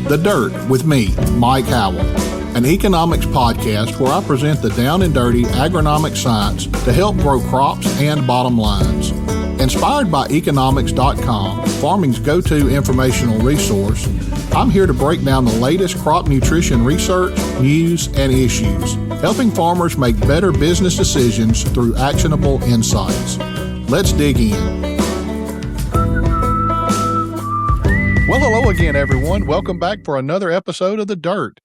The Dirt with me, Mike Howell, an economics podcast where I present the down and dirty agronomic science to help grow crops and bottom lines. Inspired by eKonomics.com, farming's go-to informational resource, I'm here to break down the latest crop nutrition research, news, and issues, helping farmers make better business decisions through actionable insights. Let's dig in. Well, hello again, everyone. Welcome back for another episode of The Dirt.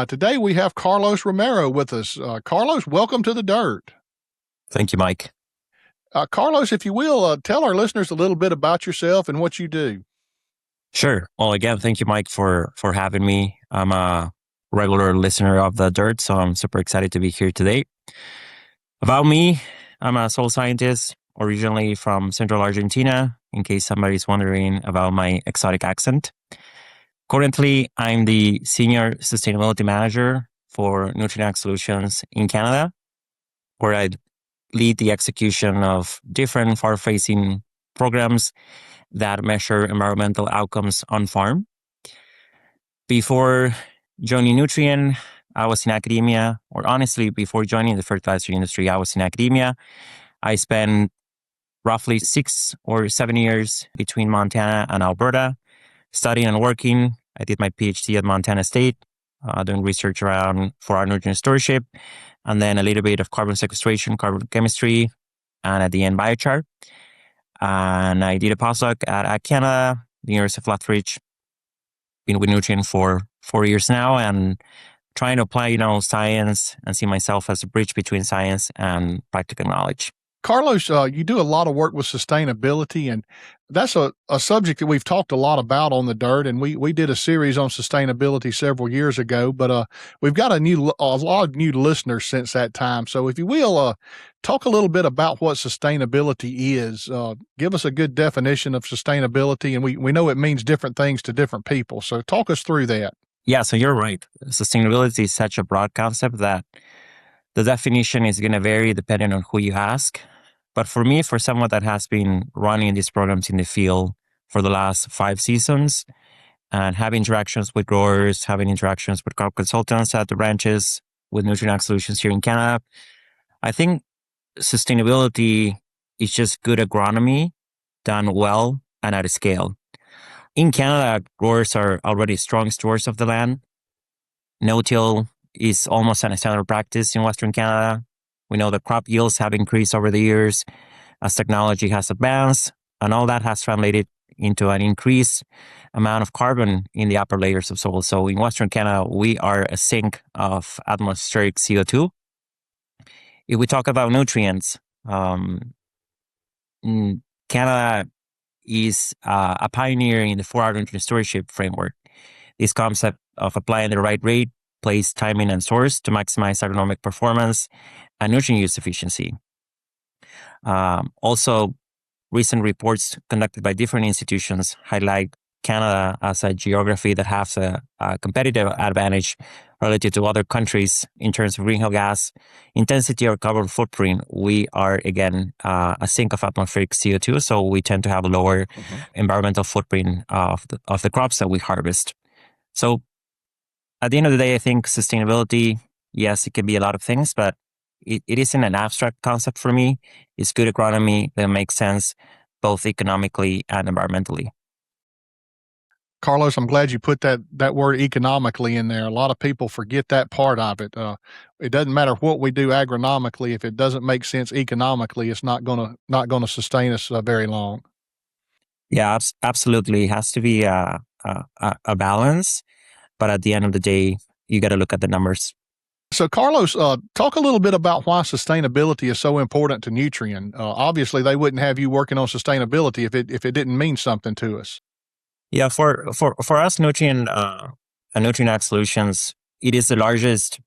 Today we have Carlos Romero with us. Carlos, welcome to The Dirt. Thank you, Mike. Carlos, if you will, tell our listeners a little bit about yourself and what you do. Sure. Well, again, thank you, Mike, for having me. I'm a regular listener of The Dirt, so I'm super excited to be here today. About me, I'm a soil scientist, originally from Central Argentina, in case somebody's wondering about my exotic accent. Currently, I'm the Senior Sustainability Manager for Nutrien Ag Solutions in Canada, where I lead the execution of different far-facing programs that measure environmental outcomes on farm. Before joining Nutrien, I was in academia, or honestly, before joining the fertilizer industry, I was in academia. I spent roughly 6 or 7 years between Montana and Alberta, studying and working. I did my PhD at Montana State, doing research around for our Nutrient Stewardship, and then a little bit of carbon sequestration, carbon chemistry, and at the end, biochar. And I did a postdoc at Ag Canada, the University of Lethbridge. Been with Nutrien for 4 years now, and trying to apply, science and see myself as a bridge between science and practical knowledge. Carlos, you do a lot of work with sustainability, and that's a subject that we've talked a lot about on The Dirt, and we did a series on sustainability several years ago, but we've got a lot of new listeners since that time. So if you will, talk a little bit about what sustainability is. Give us a good definition of sustainability, and we know it means different things to different people. So talk us through that. Yeah, so you're right. Sustainability is such a broad concept that the definition is going to vary depending on who you ask. But for me, for someone that has been running these programs in the field for the last 5 seasons and having interactions with growers, having interactions with crop consultants at the ranches, with Nutrien Ag Solutions here in Canada, I think sustainability is just good agronomy done well and at a scale. In Canada, growers are already strong stewards of the land. No-till is almost a standard practice in Western Canada. We know that crop yields have increased over the years as technology has advanced, and all that has translated into an increased amount of carbon in the upper layers of soil. So in Western Canada, we are a sink of atmospheric CO2. If we talk about nutrients, Canada is a pioneer in the 4R Nutrient Stewardship framework. This concept of applying the right rate, place, timing, and source to maximize agronomic performance and nutrient use efficiency. Also, recent reports conducted by different institutions highlight Canada as a geography that has a competitive advantage relative to other countries in terms of greenhouse gas intensity or carbon footprint. We are, again, a sink of atmospheric CO2, so we tend to have a lower environmental footprint of the crops that we harvest. So at the end of the day, I think sustainability, yes, it can be a lot of things, but it isn't an abstract concept for me. It's good agronomy that makes sense both economically and environmentally. Carlos, I'm glad you put that word economically in there. A lot of people forget that part of it. It doesn't matter what we do agronomically. If it doesn't make sense economically, it's not gonna sustain us very long. Yeah, absolutely. It has to be a balance. But at the end of the day, you got to look at the numbers. So, Carlos, talk a little bit about why sustainability is so important to Nutrien. Obviously, they wouldn't have you working on sustainability if it didn't mean something to us. Yeah, for us, Nutrien Ag Solutions, it is the largest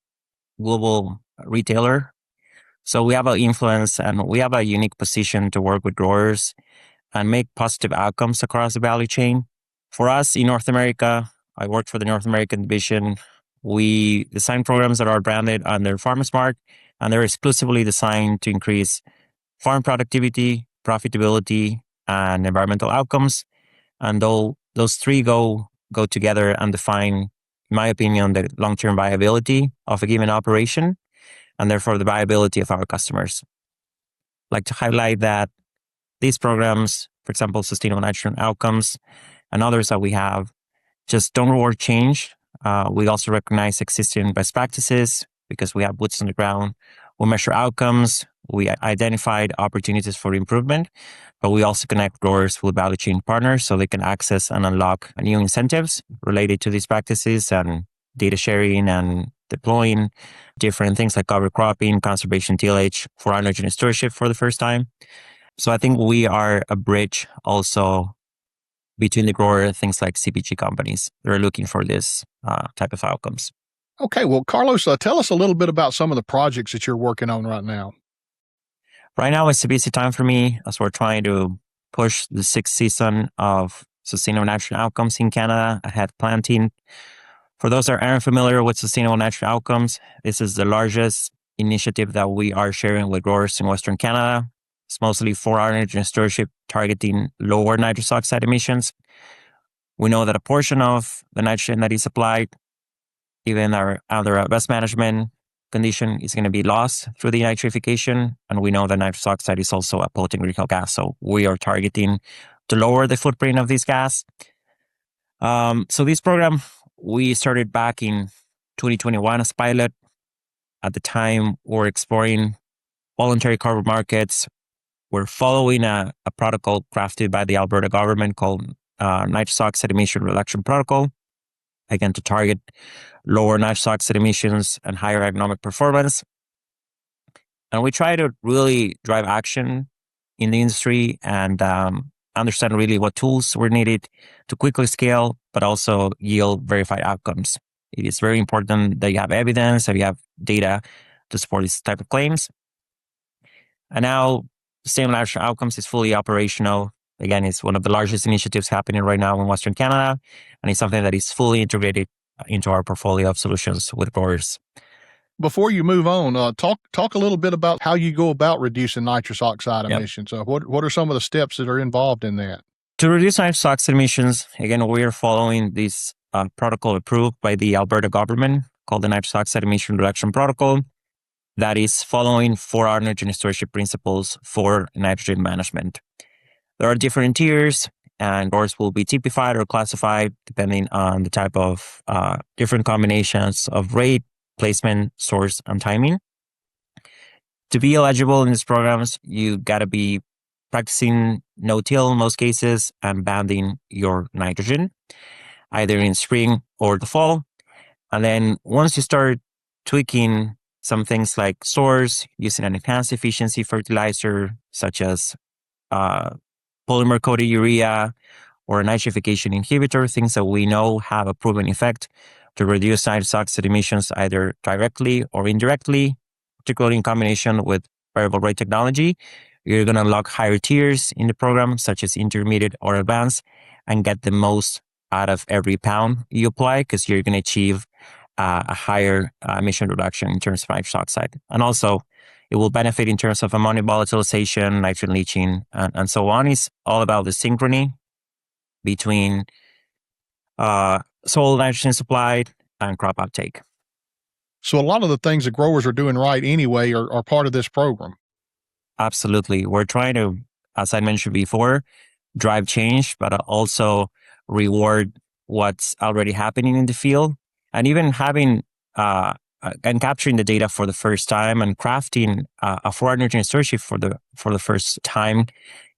global retailer. So we have an influence and we have a unique position to work with growers and make positive outcomes across the value chain. For us in North America, I work for the North American division. We design programs that are branded under FarmSmart, and they're exclusively designed to increase farm productivity, profitability, and environmental outcomes. And those 3 go go together and define, in my opinion, the long-term viability of a given operation and therefore the viability of our customers. I'd like to highlight that these programs, for example, Sustainable Nitrogen Outcomes and others that we have, just don't reward change. We also recognize existing best practices because we have boots on the ground. We measure outcomes. We identified opportunities for improvement, but we also connect growers with value chain partners so they can access and unlock new incentives related to these practices and data sharing and deploying different things like cover cropping, conservation tillage for our Nutrient Stewardship for the first time. So I think we are a bridge also between the grower, things like CPG companies. They're looking for this type of outcomes. Okay, well, Carlos, tell us a little bit about some of the projects that you're working on right now. Right now, it's a busy time for me as we're trying to push the 6th season of Sustainable Nitrogen Outcomes in Canada ahead planting. For those that aren't familiar with Sustainable Nitrogen Outcomes, this is the largest initiative that we are sharing with growers in Western Canada. It's mostly for our Nutrient Stewardship targeting lower nitrous oxide emissions. We know that a portion of the nitrogen that is applied, even under our best management condition, is going to be lost through the nitrification. And we know that nitrous oxide is also a potent greenhouse gas. So we are targeting to lower the footprint of this gas. So this program, we started back in 2021 as pilot. At the time, we're exploring voluntary carbon markets. We're following a protocol crafted by the Alberta government called Nitrous Oxide Emission Reduction Protocol, again, to target lower nitrous oxide emissions and higher agronomic performance. And we try to really drive action in the industry and understand really what tools were needed to quickly scale, but also yield verified outcomes. It is very important that you have evidence, that you have data to support this type of claims. And now, Sustainable Nitrogen Outcomes is fully operational. Again, it's one of the largest initiatives happening right now in Western Canada, and it's something that is fully integrated into our portfolio of solutions with growers. Before you move on, talk a little bit about how you go about reducing nitrous oxide emissions. What are some of the steps that are involved in that? To reduce nitrous oxide emissions, again, we are following this protocol approved by the Alberta government called the Nitrous Oxide Emission Reduction Protocol that is following 4R Nutrient Stewardship principles for nitrogen management. There are different tiers, and growers will be typified or classified depending on the type of different combinations of rate, placement, source, and timing. To be eligible in these programs, you got to be practicing no-till in most cases and banding your nitrogen, either in spring or the fall. And then once you start tweaking some things like source, using an enhanced efficiency fertilizer, such as polymer-coated urea or a nitrification inhibitor, things that we know have a proven effect to reduce nitrous oxide emissions either directly or indirectly, particularly in combination with variable rate technology. You're going to unlock higher tiers in the program, such as intermediate or advanced, and get the most out of every pound you apply because you're going to achieve a higher emission reduction in terms of nitrous oxide. And also, it will benefit in terms of ammonia volatilization, nitrogen leaching, and so on. It's all about the synchrony between soil nitrogen supply and crop uptake. So a lot of the things that growers are doing right anyway are part of this program. Absolutely. We're trying to, as I mentioned before, drive change, but also reward what's already happening in the field. And even having and capturing the data for the first time and crafting a 4R Nutrient Stewardship for the first time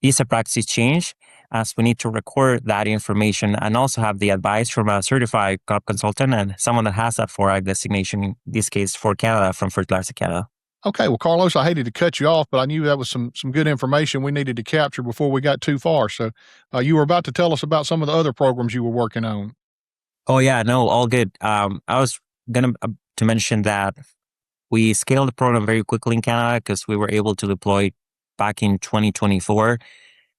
is a practice change, as we need to record that information and also have the advice from a certified crop consultant and someone that has that 4R designation, in this case for Canada, from Fertilizer Canada. Okay, well, Carlos, I hated to cut you off, but I knew that was some good information we needed to capture before we got too far. So you were about to tell us about some of the other programs you were working on. Oh, yeah, no, all good. I was going to mention that we scaled the program very quickly in Canada because we were able to deploy back in 2024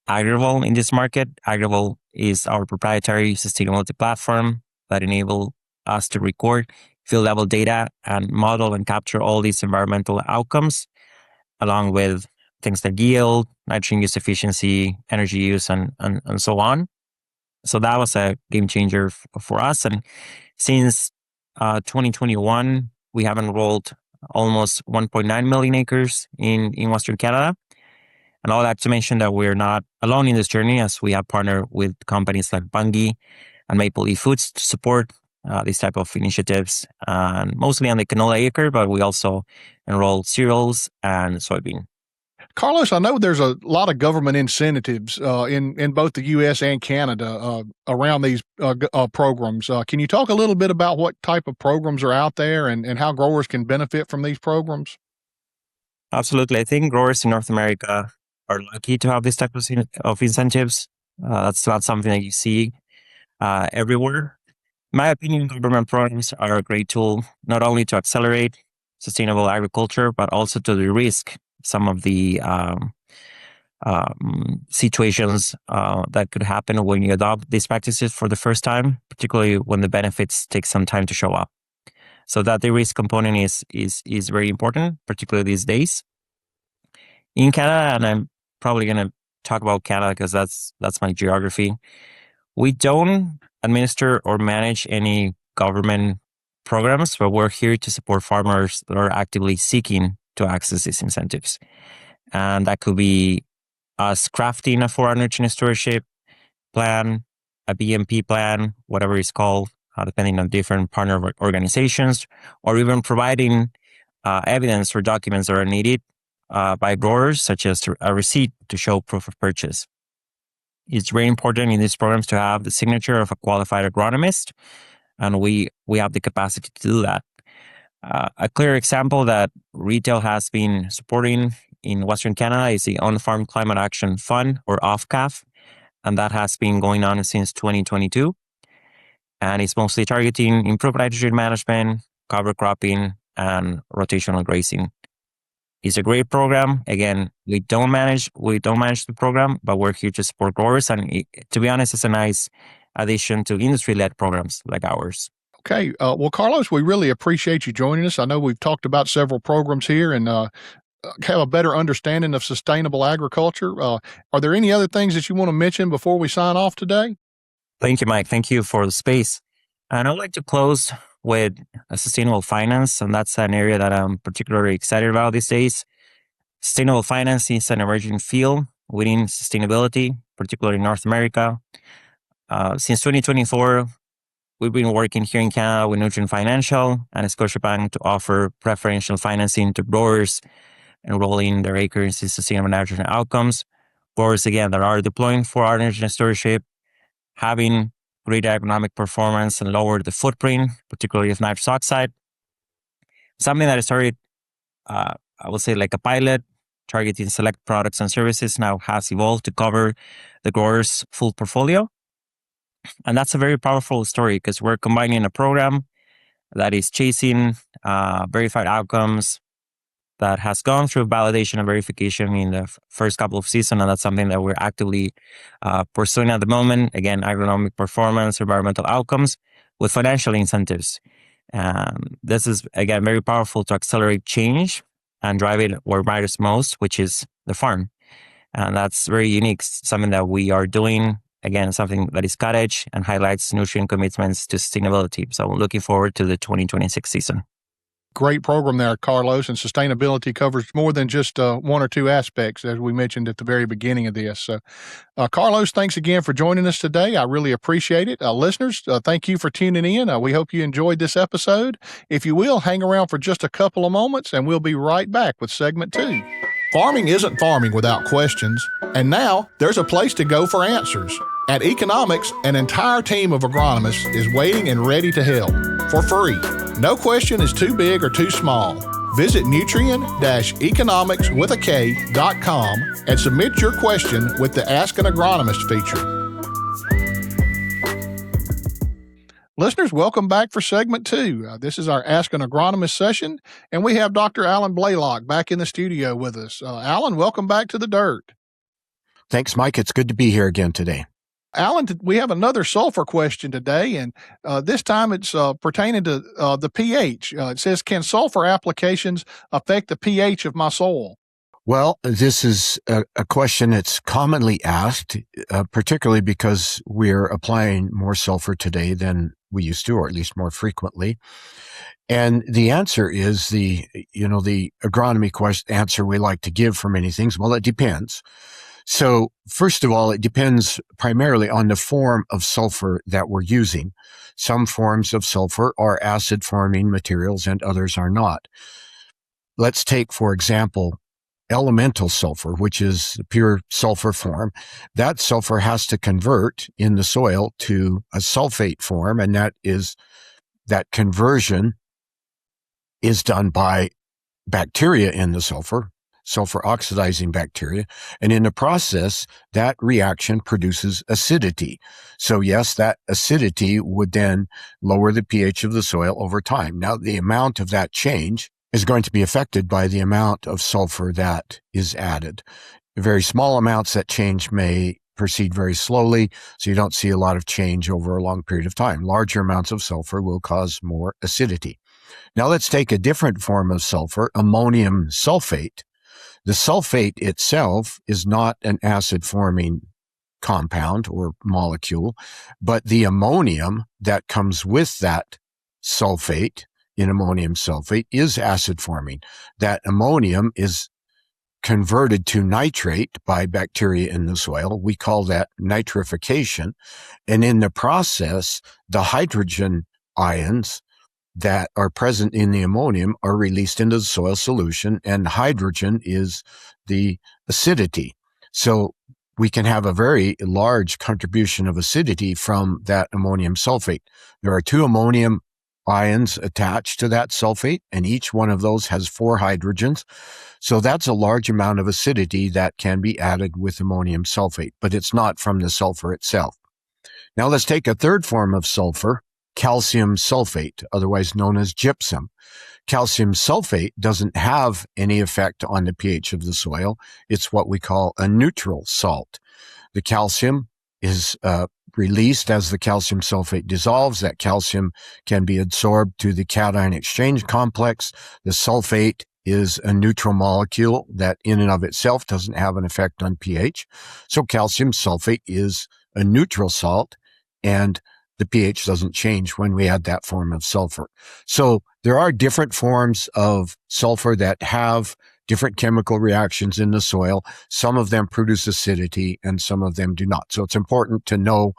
Agrovol in this market. Agrovol is our proprietary sustainability platform that enables us to record field level data and model and capture all these environmental outcomes, along with things like yield, nitrogen use efficiency, energy use, and so on. So that was a game changer for us. And since 2021, we have enrolled almost 1.9 million acres in Western Canada. And all that to mention that we're not alone in this journey, as we have partnered with companies like Bunge and Maple Leaf Foods to support these type of initiatives, and mostly on the canola acre, but we also enroll cereals and soybean. Carlos, I know there's a lot of government incentives in both the U.S. and Canada around these programs. Can you talk a little bit about what type of programs are out there and how growers can benefit from these programs? Absolutely. I think growers in North America are lucky to have this type of incentives. That's not something that you see everywhere. In my opinion, government programs are a great tool, not only to accelerate sustainable agriculture, but also to de-risk some of the situations that could happen when you adopt these practices for the first time, particularly when the benefits take some time to show up. So that de-risk component is very important, particularly these days. In Canada, and I'm probably going to talk about Canada because that's my geography, we don't administer or manage any government programs, but we're here to support farmers that are actively seeking to access these incentives. And that could be us crafting a 4 nutrient stewardship plan, a BMP plan, whatever it's called, depending on different partner organizations, or even providing evidence or documents that are needed by growers, such as a receipt to show proof of purchase. It's very important in these programs to have the signature of a qualified agronomist, and we have the capacity to do that. A clear example that retail has been supporting in Western Canada is the On-Farm Climate Action Fund, or OFCAF, and that has been going on since 2022. And it's mostly targeting improved nitrogen management, cover cropping, and rotational grazing. It's a great program. Again, we don't manage the program, but we're here to support growers. And to be honest, it's a nice addition to industry-led programs like ours. Okay. Well, Carlos, we really appreciate you joining us. I know we've talked about several programs here and have a better understanding of sustainable agriculture. Are there any other things that you want to mention before we sign off today? Thank you, Mike. Thank you for the space. And I'd like to close with sustainable finance, and that's an area that I'm particularly excited about these days. Sustainable finance is an emerging field within sustainability, particularly in North America. Since 2024, we've been working here in Canada with Nutrien Financial and Scotiabank to offer preferential financing to growers enrolling their acres in sustainable nitrogen outcomes. Growers, again, that are deploying 4 nitrogen stewardship, having great agronomic performance and lower the footprint, particularly of nitrous oxide. Something that started, I would say, like a pilot, targeting select products and services, now has evolved to cover the grower's full portfolio. And that's a very powerful story because we're combining a program that is chasing verified outcomes, that has gone through validation and verification in the first couple of seasons, and that's something that we're actively pursuing at the moment. Again, agronomic performance, environmental outcomes with financial incentives. This is, again, very powerful to accelerate change and drive it where it matters most, which is the farm. And that's very unique, something that we are doing, again, something that is cut edge and highlights Nutrien commitments to sustainability. So I'm looking forward to the 2026 season. Great program there, Carlos, and sustainability covers more than just 1 or 2 aspects, as we mentioned at the very beginning of this. So, Carlos, thanks again for joining us today. I really appreciate it. Listeners, thank you for tuning in. We hope you enjoyed this episode. If you will, hang around for just a couple of moments, and we'll be right back with segment 2. Farming isn't farming without questions, and now there's a place to go for answers. At eKonomics, an entire team of agronomists is waiting and ready to help for free. No question is too big or too small. Visit Nutrien-economics.com and submit your question with the Ask an Agronomist feature. Listeners, welcome back for segment 2. This is our Ask an Agronomist session, and we have Dr. Alan Blaylock back in the studio with us. Alan, welcome back to the Dirt. Thanks, Mike. It's good to be here again today. Alan, we have another sulfur question today, and this time it's pertaining to the pH. It says, can sulfur applications affect the pH of my soil? Well, this is a question that's commonly asked, particularly because we're applying more sulfur today than we used to, or at least more frequently. And the answer is the agronomy answer we like to give for many things. Well, it depends. So first of all, it depends primarily on the form of sulfur that we're using. Some forms of sulfur are acid-forming materials and others are not. Let's take, for example, elemental sulfur, which is the pure sulfur form. That sulfur has to convert in the soil to a sulfate form, and that conversion is done by bacteria in the sulfur oxidizing bacteria. And in the process, that reaction produces acidity. So yes, that acidity would then lower the pH of the soil over time. Now, the amount of that change is going to be affected by the amount of sulfur that is added. Very small amounts that change may proceed very slowly, so you don't see a lot of change over a long period of time. Larger amounts of sulfur will cause more acidity. Now let's take a different form of sulfur, ammonium sulfate. The sulfate itself is not an acid-forming compound or molecule, but the ammonium that comes with that sulfate in ammonium sulfate is acid-forming. That ammonium is converted to nitrate by bacteria in the soil. We call that nitrification. And in the process, the hydrogen ions that are present in the ammonium are released into the soil solution, and hydrogen is the acidity. So we can have a very large contribution of acidity from that ammonium sulfate. There are 2 ammonium ions attached to that sulfate, and each one of those has 4 hydrogens. So that's a large amount of acidity that can be added with ammonium sulfate, but it's not from the sulfur itself. Now let's take a third form of sulfur, calcium sulfate, otherwise known as gypsum. Calcium sulfate doesn't have any effect on the pH of the soil. It's what we call a neutral salt. The calcium is released as the calcium sulfate dissolves. That calcium can be absorbed to the cation exchange complex. The sulfate is a neutral molecule that in and of itself doesn't have an effect on pH. So calcium sulfate is a neutral salt, and the pH doesn't change when we add that form of sulfur. So there are different forms of sulfur that have different chemical reactions in the soil. Some of them produce acidity and some of them do not. So it's important to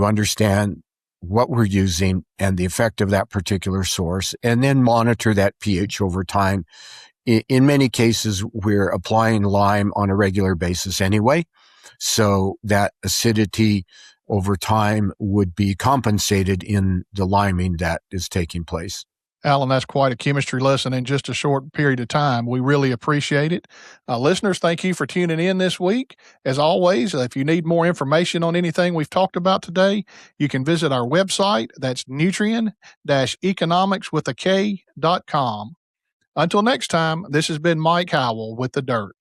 understand what we're using and the effect of that particular source, and then monitor that pH over time. In many cases, we're applying lime on a regular basis anyway, so that acidity over time would be compensated in the liming that is taking place. Alan, that's quite a chemistry lesson in just a short period of time. We really appreciate it. Listeners, thank you for tuning in this week. As always, if you need more information on anything we've talked about today, you can visit our website. That's Nutrien-economics.com. Until next time, this has been Mike Howell with The Dirt.